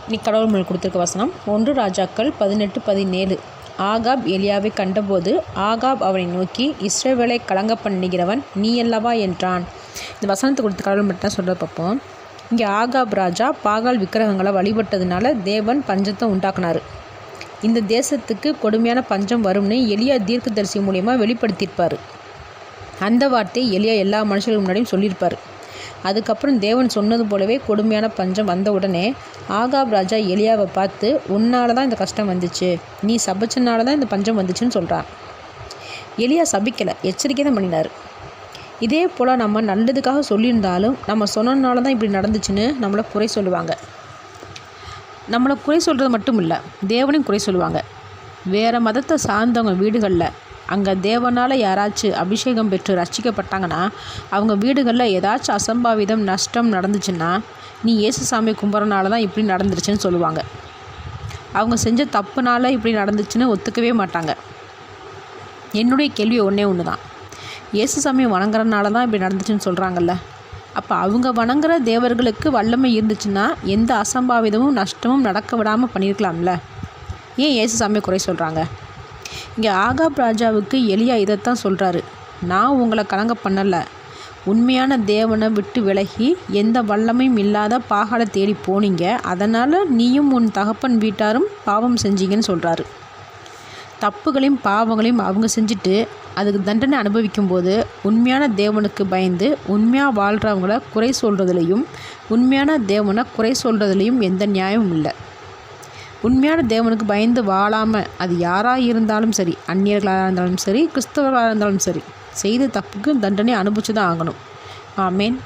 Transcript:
இன்னைக்கு கடவுள் மொழி கொடுத்துருக்க வசனம் 1 ராஜாக்கள் 18:17. ஆகாப் எலியாவை கண்டபோது ஆகாப் அவனை நோக்கி, இஸ்ரவேலை கலங்க பண்ணுகிறவன் நீ அல்லவா என்றான். இந்த வசனத்தை கொடுத்து கடவுள் மட்டும் தான் சொல்கிறத பார்ப்போம். இங்கே ஆகாப் ராஜா பாகால் விக்கிரகங்களை வழிபட்டதுனால தேவன் பஞ்சத்தை உண்டாக்குனார். இந்த தேசத்துக்கு கொடுமையான பஞ்சம் வரும்னு எலியா தீர்க்கதரிசி மூலியமாக வெளிப்படுத்தியிருப்பார். அந்த வார்த்தை எலியா எல்லா மனுஷர்களுக்கு முன்னாடியும் சொல்லியிருப்பார். அதுக்கப்புறம் தேவன் சொன்னது போலவே கொடுமையான பஞ்சம் வந்த உடனே ஆகாப் ராஜா எலியாவை பார்த்து, உன்னால தான் இந்த கஷ்டம் வந்துச்சு, நீ சபிச்சனால தான் இந்த பஞ்சம் வந்துச்சுன்னு சொல்கிறான். எலியா சபிக்கலை, எச்சரிக்கை தான் பண்ணினார். இதே போல் நம்ம நல்லதுக்காக சொல்லியிருந்தாலும் நம்ம சொன்னனால தான் இப்படி நடந்துச்சுன்னு நம்மளை குறை சொல்லுவாங்க. நம்மளை குறை சொல்கிறது மட்டும் இல்லை, தேவனையும் குறை சொல்லுவாங்க. வேறு மதத்தை சார்ந்தவங்க வீடுகளில் அங்கே தேவனால் யாராச்சும் அபிஷேகம் பெற்று ரட்சிக்கப்பட்டாங்கன்னா அவங்க வீடுகளில் ஏதாச்சும் அசம்பாவிதம் நஷ்டம் நடந்துச்சுன்னா, நீ இயேசு சாமி கும்பிட்றனால தான் இப்படி நடந்துருச்சுன்னு சொல்லுவாங்க. அவங்க செஞ்ச தப்புனால இப்படி நடந்துச்சுன்னு ஒத்துக்கவே மாட்டாங்க. என்னுடைய கேள்வி ஒன்று தான், இயேசு சாமி வணங்குறனால தான் இப்படி நடந்துச்சுன்னு சொல்கிறாங்கல்ல, அப்போ அவங்க வணங்குற தேவர்களுக்கு வல்லமை இருந்துச்சுன்னா எந்த அசம்பாவிதமும் நஷ்டமும் நடக்க விடாமல் பண்ணியிருக்கலாம்ல. ஏன் இயேசு சாமியை குறை சொல்கிறாங்க? இங்கே ஆகாப் ராஜாவுக்கு எலியா இதைத்தான் சொல்கிறாரு, நான் உங்களை கலங்க பண்ணலை, உண்மையான தேவனை விட்டு விலகி எந்த வல்லமையும் இல்லாத பாகாலை தேடி போனீங்க, அதனால் நீயும் உன் தகப்பன் வீட்டாரும் பாவம் செஞ்சீங்கன்னு சொல்கிறாரு. தப்புகளையும் பாவங்களையும் அவங்க செஞ்சுட்டு அதுக்கு தண்டனை அனுபவிக்கும்போது உண்மையான தேவனுக்கு பயந்து உண்மையாக வாழ்கிறவங்கள குறை சொல்கிறதுலையும் உண்மையான தேவனை குறை சொல்கிறதுலையும் எந்த நியாயமும் இல்லை. உண்மையான தேவனுக்கு பயந்து வாழாமல் அது யாராக இருந்தாலும் சரி, அந்நியர்களாக இருந்தாலும் சரி, கிறிஸ்தவர்களாக இருந்தாலும் சரி, செய்த தப்புக்கு தண்டனை அனுபவிச்சு தான் ஆகணும். ஆமேன்.